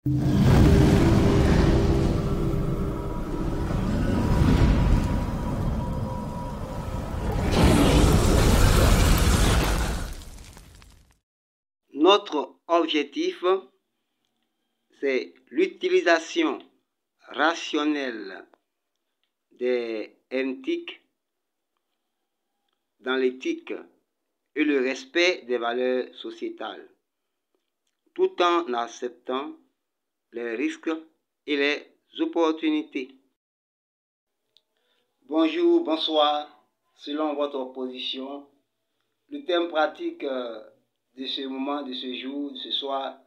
Notre objectif, c'est l'utilisation rationnelle des NTIC dans l'éthique et le respect des valeurs sociétales, tout en acceptant les risques et les opportunités. Bonjour, bonsoir, selon votre position. Le thème pratique de ce moment, de ce jour, de ce soir,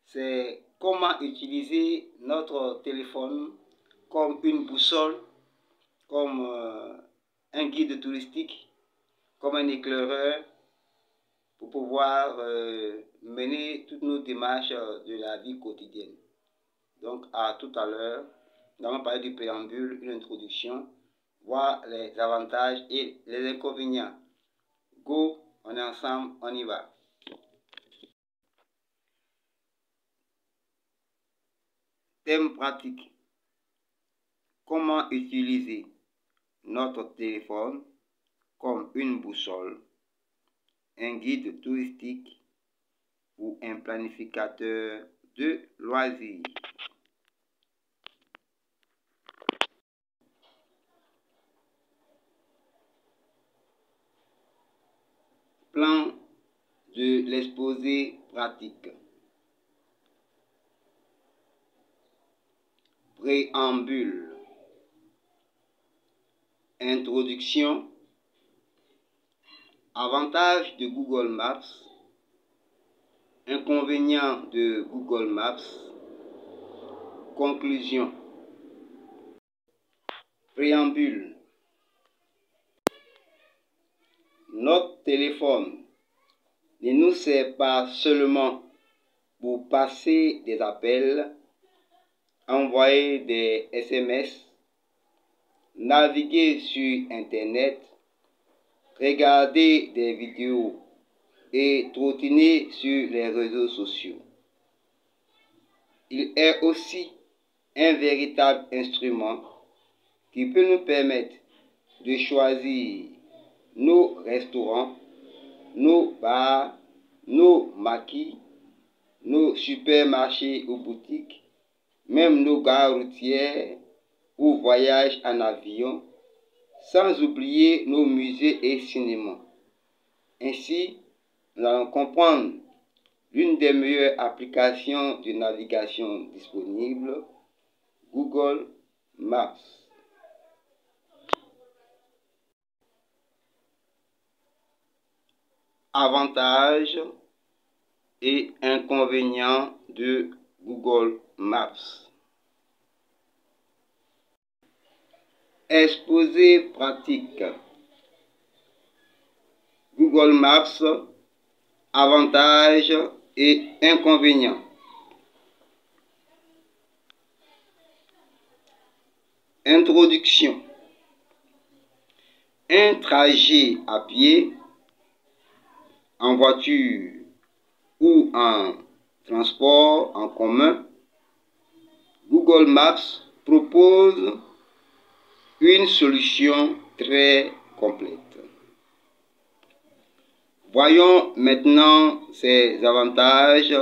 c'est comment utiliser notre téléphone comme une boussole, comme un guide touristique, comme un éclaireur pour pouvoir mener toutes nos démarches de la vie quotidienne. Donc à tout à l'heure, nous allons parler du préambule, une introduction, voir les avantages et les inconvénients. Go, on est ensemble, on y va. Thème pratique. Comment utiliser notre téléphone comme une boussole, un guide touristique ou un planificateur de loisirs. Plan de l'exposé pratique. Préambule. Introduction. Avantages de Google Maps. Inconvénients de Google Maps. Conclusion. Préambule. Notre téléphone ne nous sert pas seulement pour passer des appels, envoyer des SMS, naviguer sur Internet, regarder des vidéos et trottiner sur les réseaux sociaux. Il est aussi un véritable instrument qui peut nous permettre de choisir nos restaurants, nos bars, nos maquis, nos supermarchés ou boutiques, même nos gares routières ou voyages en avion, sans oublier nos musées et cinémas. Ainsi, nous allons comprendre l'une des meilleures applications de navigation disponibles, Google Maps. Avantages et inconvénients de Google Maps. Exposé pratique. Google Maps, avantages et inconvénients. Introduction. Un trajet à pied, en voiture ou en transport en commun, Google Maps propose une solution très complète. Voyons maintenant ses avantages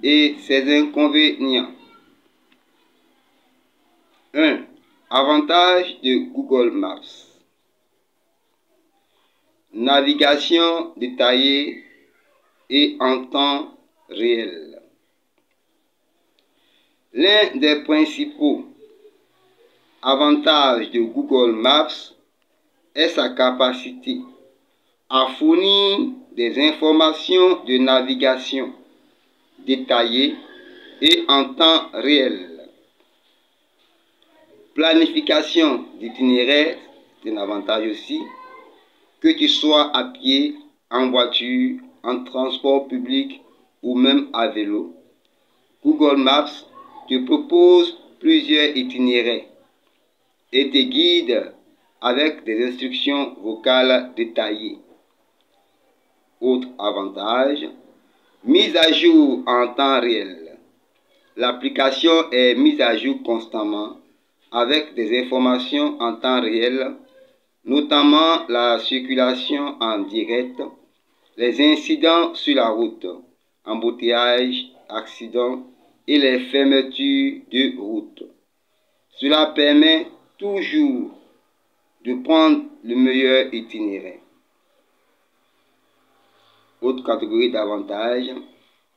et ses inconvénients. 1. Avantage de Google Maps. Navigation détaillée et en temps réel. L'un des principaux avantages de Google Maps est sa capacité à fournir des informations de navigation détaillées et en temps réel. Planification d'itinéraire, c'est un avantage aussi, que tu sois à pied, en voiture, en transport public ou même à vélo. Google Maps te propose plusieurs itinéraires et te guide avec des instructions vocales détaillées. Autre avantage, mise à jour en temps réel. l'application est mise à jour constamment avec des informations en temps réel, notamment la circulation en direct, les incidents sur la route, embouteillages, accidents et les fermetures de route. Cela permet toujours de prendre le meilleur itinéraire. Autre catégorie d'avantages,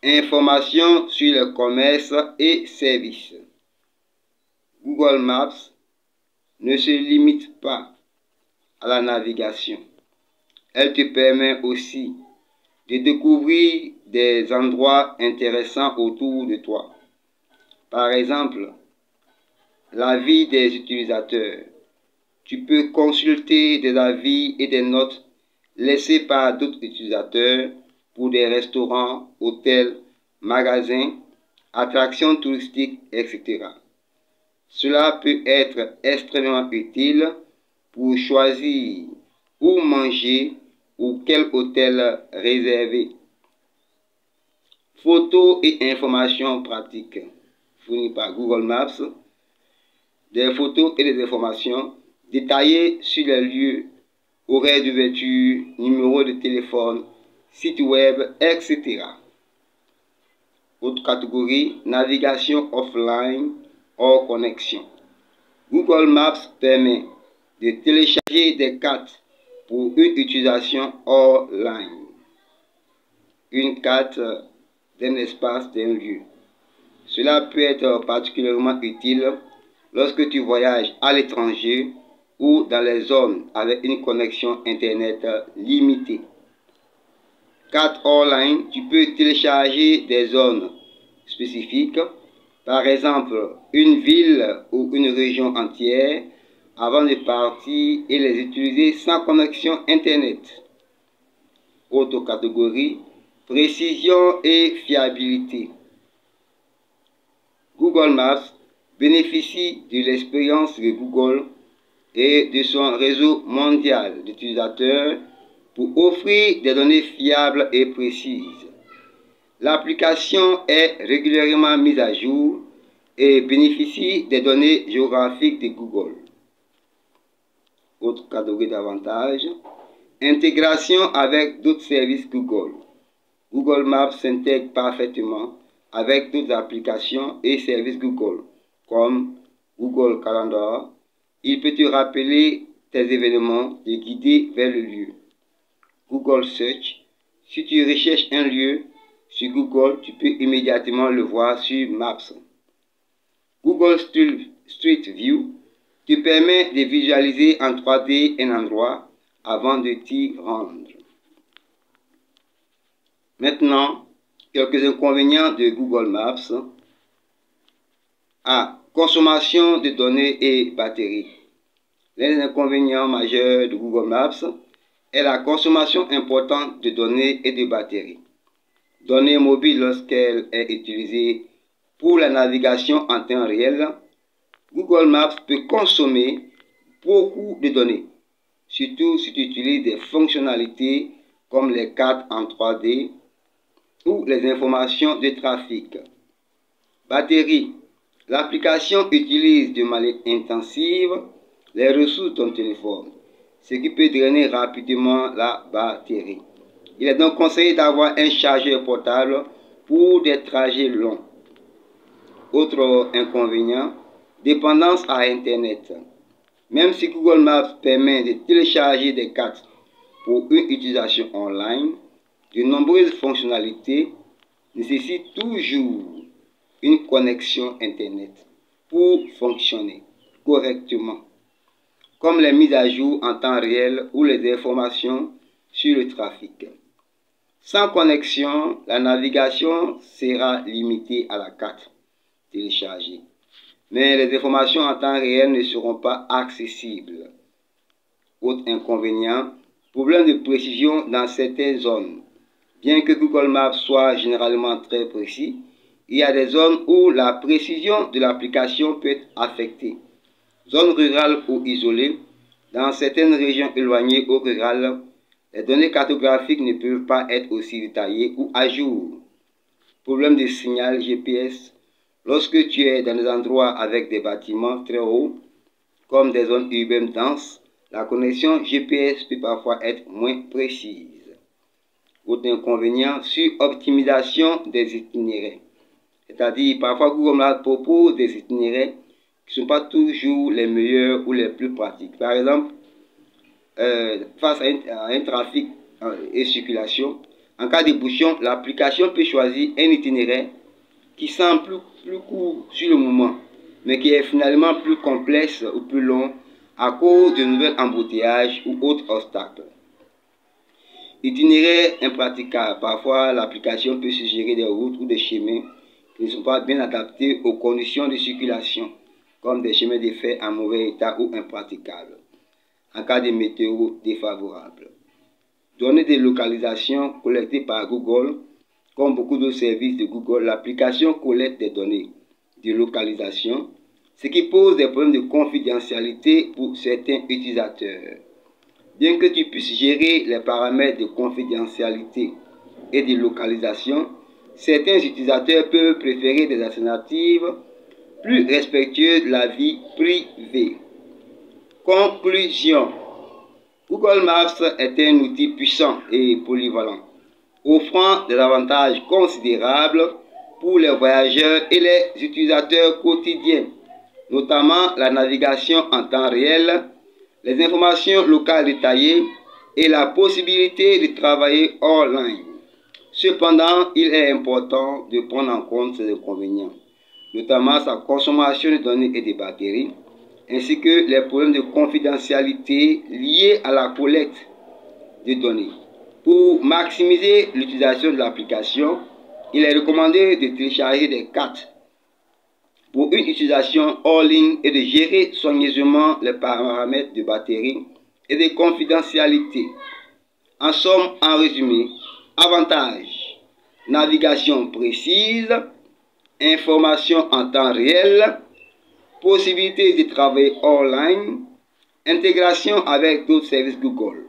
informations sur le commerce et services. Google Maps ne se limite pas à la navigation. Elle te permet aussi de découvrir des endroits intéressants autour de toi. Par exemple, la vie des utilisateurs. Tu peux consulter des avis et des notes laissés par d'autres utilisateurs pour des restaurants, hôtels, magasins, attractions touristiques, etc. Cela peut être extrêmement utile pour choisir où manger ou quel hôtel réserver. Photos et informations pratiques fournies par Google Maps. Des photos et des informations détaillées sur les lieux, horaires d'ouverture, numéro de téléphone, site web, etc. Autre catégorie, navigation offline hors connexion. Google Maps permet de télécharger des cartes pour une utilisation hors ligne. Une carte d'un espace, d'un lieu. Cela peut être particulièrement utile lorsque tu voyages à l'étranger ou dans les zones avec une connexion Internet limitée. Carte online, tu peux télécharger des zones spécifiques, par exemple une ville ou une région entière, avant de partir et les utiliser sans connexion Internet. Autre catégorie, précision et fiabilité. Google Maps bénéficie de l'expérience de Google et de son réseau mondial d'utilisateurs pour offrir des données fiables et précises. L'application est régulièrement mise à jour et bénéficie des données géographiques de Google. Autre catégorie d'avantages, intégration avec d'autres services Google. Google Maps s'intègre parfaitement avec d'autres applications et services Google, comme Google Calendar. Il peut te rappeler tes événements et guider vers le lieu. Google Search. Si tu recherches un lieu sur Google, tu peux immédiatement le voir sur Maps. Google Street View te permet de visualiser en 3D un endroit avant de t'y rendre. Maintenant, quelques inconvénients de Google Maps. A. Consommation de données et batterie. L'un des inconvénients majeurs de Google Maps est la consommation importante de données et de batterie. Données mobiles lorsqu'elle est utilisée pour la navigation en temps réel. Google Maps peut consommer beaucoup de données, surtout si tu utilises des fonctionnalités comme les cartes en 3D ou les informations de trafic. Batterie. L'application utilise de manière intensive les ressources de ton téléphone, ce qui peut drainer rapidement la batterie. Il est donc conseillé d'avoir un chargeur portable pour des trajets longs. Autre inconvénient, dépendance à Internet. Même si Google Maps permet de télécharger des cartes pour une utilisation online, de nombreuses fonctionnalités nécessitent toujours une connexion Internet pour fonctionner correctement, comme les mises à jour en temps réel ou les informations sur le trafic. Sans connexion, la navigation sera limitée à la carte téléchargée, mais les informations en temps réel ne seront pas accessibles. Autre inconvénient, problème de précision dans certaines zones. Bien que Google Maps soit généralement très précis, il y a des zones où la précision de l'application peut être affectée. Zones rurales ou isolées, dans certaines régions éloignées ou rurales, les données cartographiques ne peuvent pas être aussi détaillées ou à jour. Problème de signal GPS. Lorsque tu es dans des endroits avec des bâtiments très hauts, comme des zones urbaines denses, la connexion GPS peut parfois être moins précise. Autre inconvénient, sur optimisation des itinéraires. C'est-à-dire, parfois Google Maps propose des itinéraires qui ne sont pas toujours les meilleurs ou les plus pratiques. Par exemple, face à un trafic et circulation, en cas de bouchon, l'application peut choisir un itinéraire qui semble plus court sur le moment, mais qui est finalement plus complexe ou plus long à cause de nouveaux embouteillages ou autres obstacles. Itinéraire impraticable. Parfois, l'application peut suggérer des routes ou des chemins qui ne sont pas bien adaptés aux conditions de circulation, comme des chemins de fer en mauvais état ou impraticables, en cas de météo défavorable. Données de localisation collectées par Google. Comme beaucoup de services de Google, l'application collecte des données de localisation, ce qui pose des problèmes de confidentialité pour certains utilisateurs. Bien que tu puisses gérer les paramètres de confidentialité et de localisation, certains utilisateurs peuvent préférer des alternatives plus respectueuses de la vie privée. Conclusion. Google Maps est un outil puissant et polyvalent, offrant des avantages considérables pour les voyageurs et les utilisateurs quotidiens, notamment la navigation en temps réel, les informations locales détaillées et la possibilité de travailler online. Cependant, il est important de prendre en compte ces inconvénients, notamment sa consommation de données et de batteries, ainsi que les problèmes de confidentialité liés à la collecte de données. Pour maximiser l'utilisation de l'application, il est recommandé de télécharger des cartes pour une utilisation hors ligne et de gérer soigneusement les paramètres de batterie et de confidentialité. En somme, en résumé, avantages: navigation précise, information en temps réel, possibilité de travailler online, intégration avec d'autres services Google.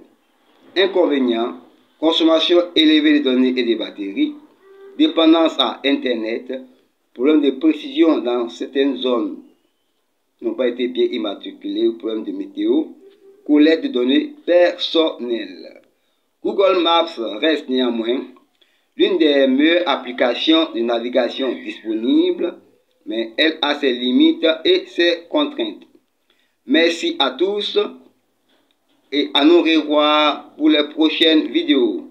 Inconvénients: consommation élevée de données et de batteries, dépendance à Internet, problème de précision dans certaines zones qui n'ont pas été bien immatriculées, problème de météo, collecte de données personnelles. Google Maps reste néanmoins l'une des meilleures applications de navigation disponibles, mais elle a ses limites et ses contraintes. Merci à tous et à nous revoir pour les prochaines vidéos.